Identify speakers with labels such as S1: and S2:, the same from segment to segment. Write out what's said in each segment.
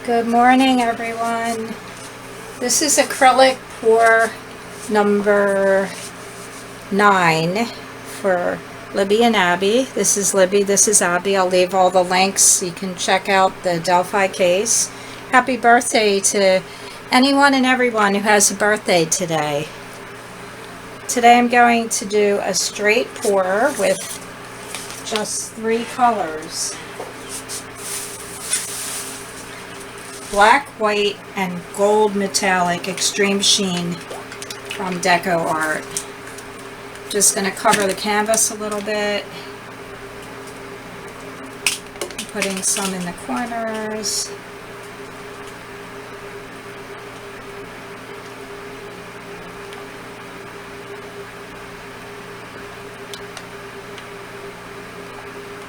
S1: Good morning, everyone. This is acrylic pour number 9 for Libby and Abby. This is Libby, this is Abby. I'll leave all the links so you can check out the Delphi case. Happy birthday to anyone and everyone who has a birthday today. Today I'm going to do a straight pour with just 3 colors. Black, white, and gold metallic extreme sheen from DecoArt. Just going to cover the canvas a little bit. I'm putting some in the corners.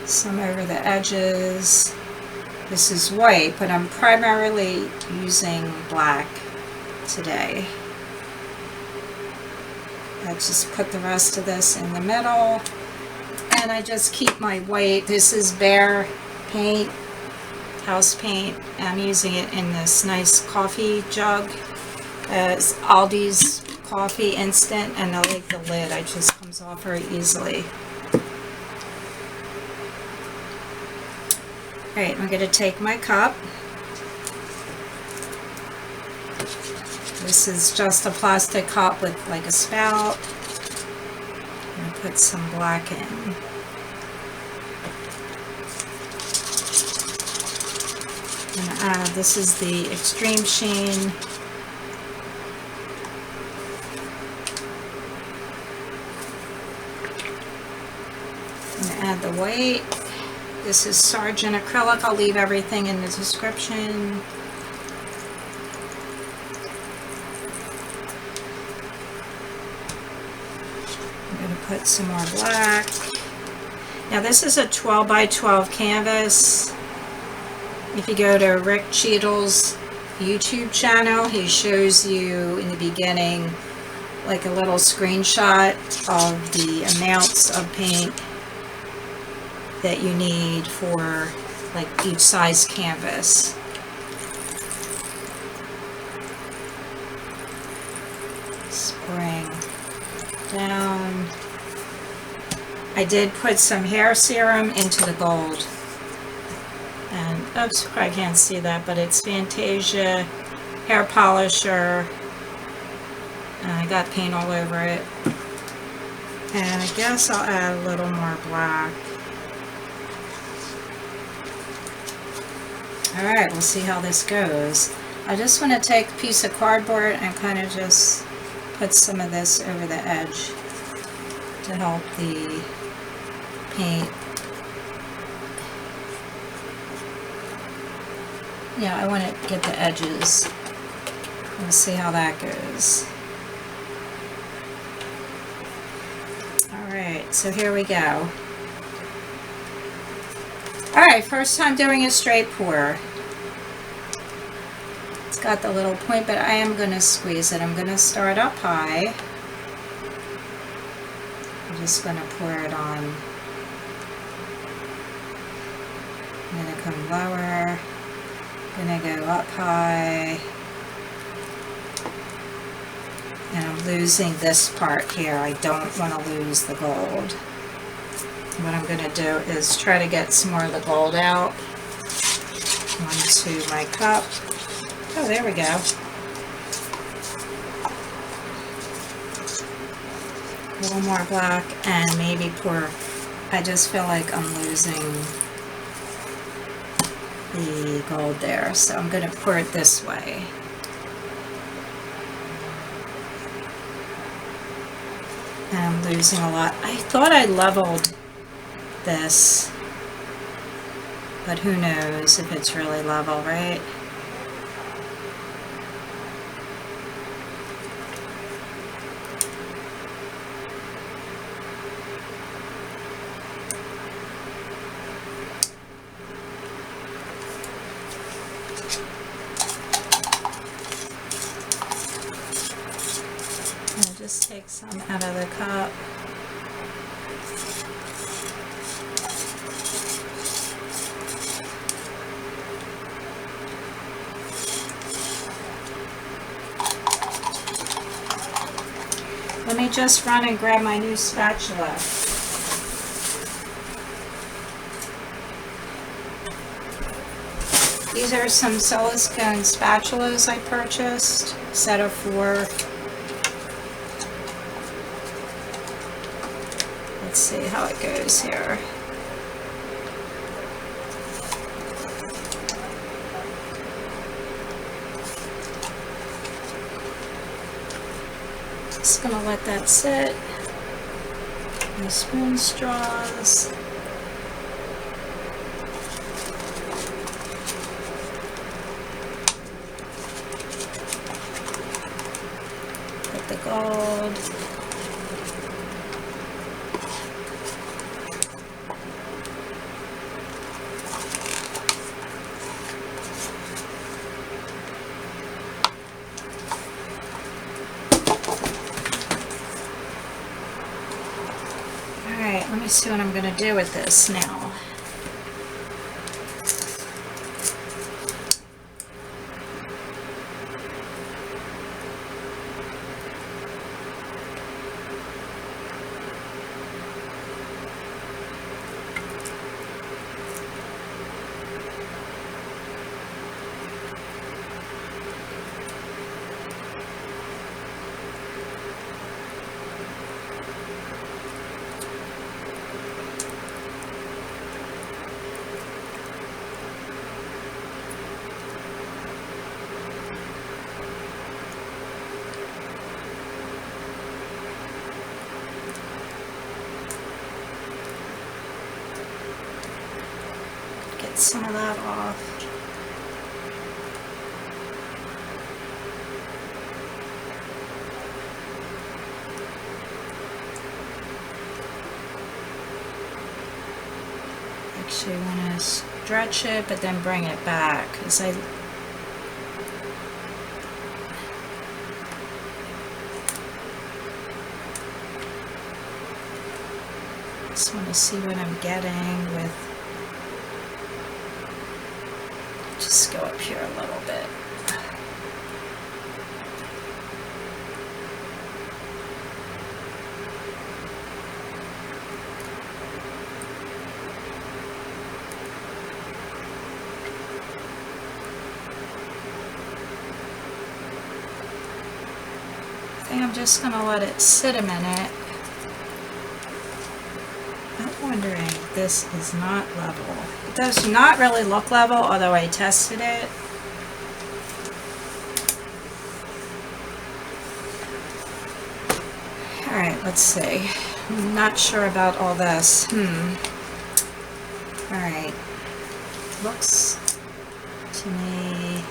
S1: Some over the edges. This is white, but I'm primarily using black today. I just put the rest of this in the middle, and I just keep my white. This is bare paint, house paint. I'm using it in this nice coffee jug. It's Aldi's Coffee Instant, and I like the lid. It just comes off very easily. Alright, I'm going to take my cup. This is just a plastic cup with like a spout. I'm going to put some black in. And this is the extreme sheen. I'm going to add the white. This is Sargeat Acrylic. I'll leave everything in the description. I'm going to put some more black. Now this is a 12 by 12 canvas. If you go to Rick Cheadle's YouTube channel, he shows you in the beginning like a little screenshot of the amounts of paint that you need for like each size canvas. Bring down. I did put some hair serum into the gold, and oops, I can't see that, but it's Fantasia hair polisher, and I got paint all over it. And I guess I'll add a little more black. Alright, we'll see how this goes. I just want to take a piece of cardboard and kind of just put some of this over the edge to help the paint. Yeah, I want to get the edges. We'll see how that goes. Alright, so here we go. Alright, first time doing a straight pour. It's got the little point, but I am going to squeeze it. I'm going to start up high. I'm just going to pour it on. I'm going to come lower. I'm going to go up high. And I'm losing this part here. I don't want to lose the gold. What I'm going to do is try to get some more of the gold out onto my cup. Oh, there we go. A little more black, and maybe pour. I just feel like I'm losing the gold there, so I'm going to pour it this way. And I'm losing a lot. I thought I leveled this, but who knows if it's really level, right? I'll just take some out of the cup. Let me just run and grab my new spatula. These are some silicone spatulas I purchased, set of 4. Let's see how it goes here. Just gonna let that sit. My spoon straws. Put the gold. Alright, let me see what I'm going to do with this now. Some of that off. Actually want to stretch it but then bring it back because I just want to see what I'm getting with. Just go up here a little bit. I think I'm just going to let it sit a minute. I'm wondering if this is not level. It does not really look level, although I tested it. Alright, let's see. I'm not sure about all this. Alright. Looks to me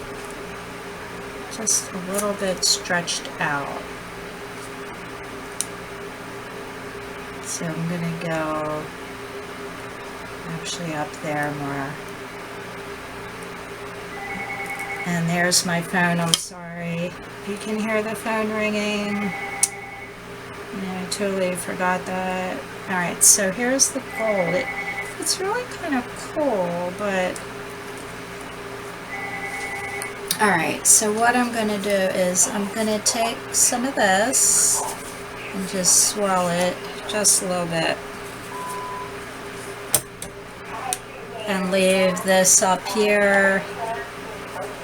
S1: just a little bit stretched out. So I'm going to go actually up there more. And there's my phone. I'm sorry. You can hear the phone ringing. Yeah, I totally forgot that. Alright, so here's the gold. It's really kind of cool, but... Alright, so what I'm going to do is I'm going to take some of this and just swell it just a little bit. And leave this up here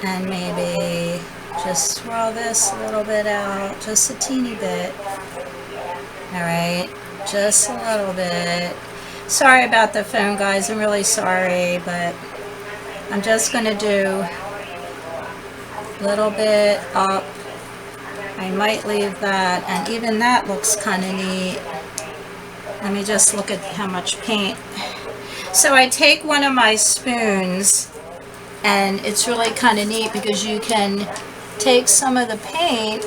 S1: and maybe just swirl this a little bit out, just a teeny bit. Alright, just a little bit. Sorry about the phone, guys, I'm really sorry, but I'm just going to do a little bit up. I might leave that, and even that looks kind of neat. Let me just look at how much paint. So I take one of my spoons, and it's really kind of neat because you can take some of the paint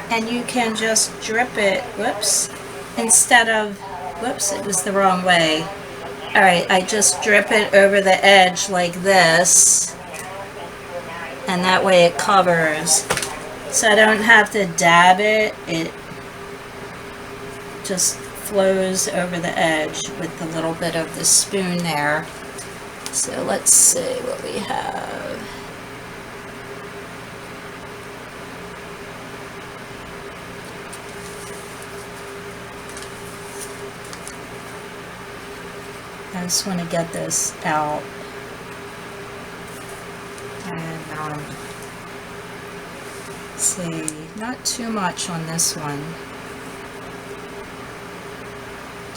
S1: and you can just drip it, whoops, instead of, whoops, it was the wrong way. Alright, I just drip it over the edge like this, and that way it covers. So I don't have to dab it, it just flows over the edge with a little bit of the spoon there. So let's see what we have. I just want to get this out. And see, not too much on this one.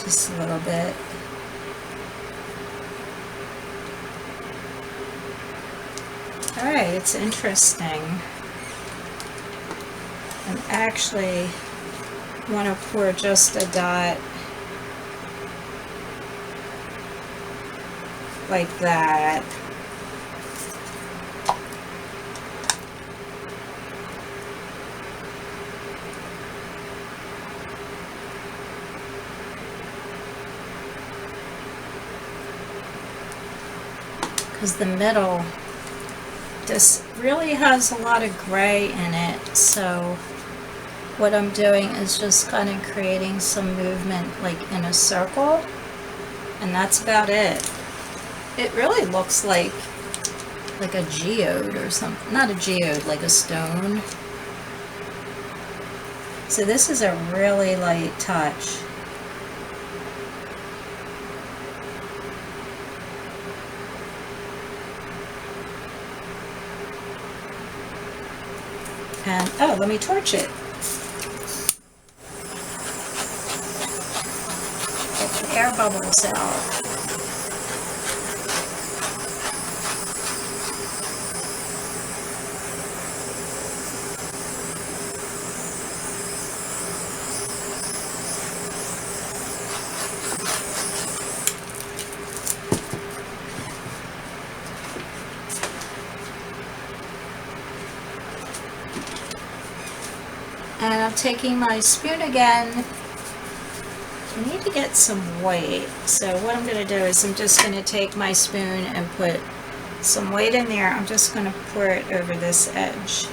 S1: Just a little bit. Alright, it's interesting. I'm actually want to pour just a dot like that. Because the middle just really has a lot of gray in it, so what I'm doing is just kind of creating some movement like in a circle, and that's about it. It really looks like a geode or something. Not a geode, like a stone. So this is a really light touch. And, oh, let me torch it. Get the air bubbles out. And I'm taking my spoon again. I need to get some white. So what I'm going to do is I'm just going to take my spoon and put some white in there. I'm just going to pour it over this edge.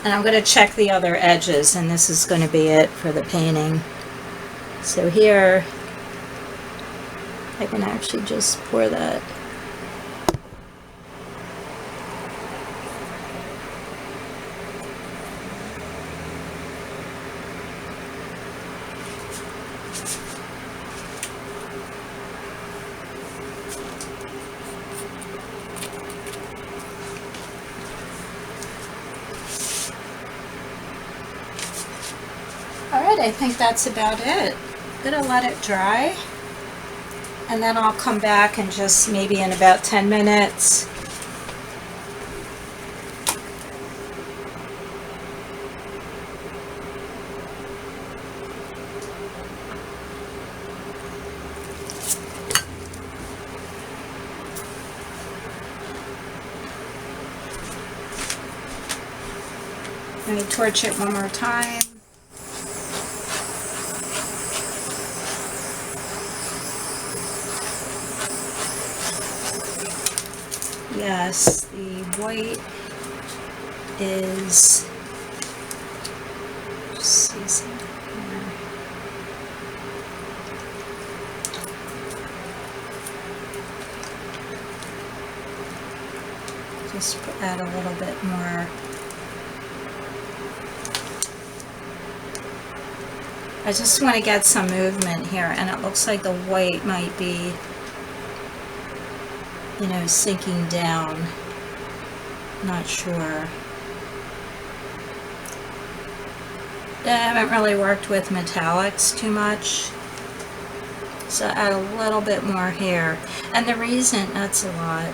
S1: And I'm going to check the other edges, and this is going to be it for the painting. So here, I can actually just pour that. Alright, I think that's about it. I'm gonna let it dry, and then I'll come back and just maybe in about 10 minutes. Let me torch it one more time. Yes, the white is, just see something here. Just add a little bit more. I just want to get some movement here, and it looks like the white might be, you know, sinking down. Not sure. I haven't really worked with metallics too much, so add a little bit more here. And the reason, that's a lot,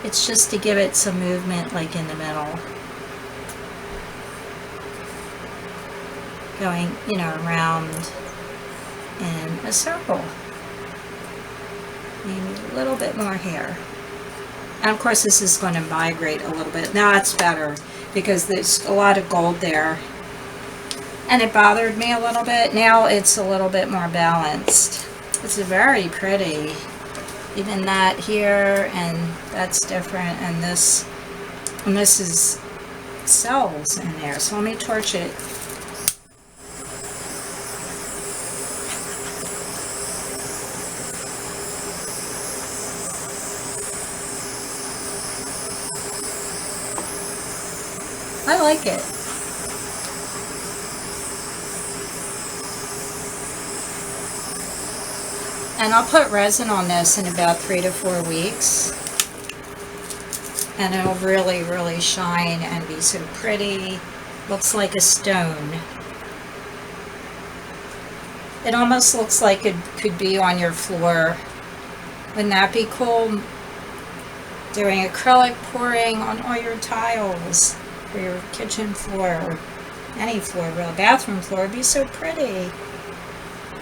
S1: it's just to give it some movement like in the middle. Going, you know, around in a circle. Maybe a little bit more here. And of course this is going to migrate a little bit. Now it's better because there's a lot of gold there. And it bothered me a little bit. Now it's a little bit more balanced. It's very pretty. Even that here, and that's different, and this is cells in there. So let me torch it. I like it. And I'll put resin on this in about 3 to 4 weeks. And it'll really, really shine and be so pretty. Looks like a stone. It almost looks like it could be on your floor. Wouldn't that be cool? Doing acrylic pouring on all your tiles for your kitchen floor, or any floor, real bathroom floor. It'd be so pretty.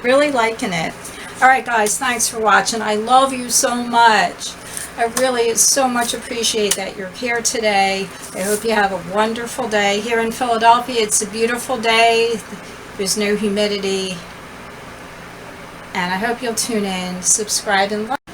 S1: Really liking it. Alright guys, thanks for watching. I love you so much. I really so much appreciate that you're here today. I hope you have a wonderful day. Here in Philadelphia, it's a beautiful day. There's no humidity. And I hope you'll tune in, subscribe, and like.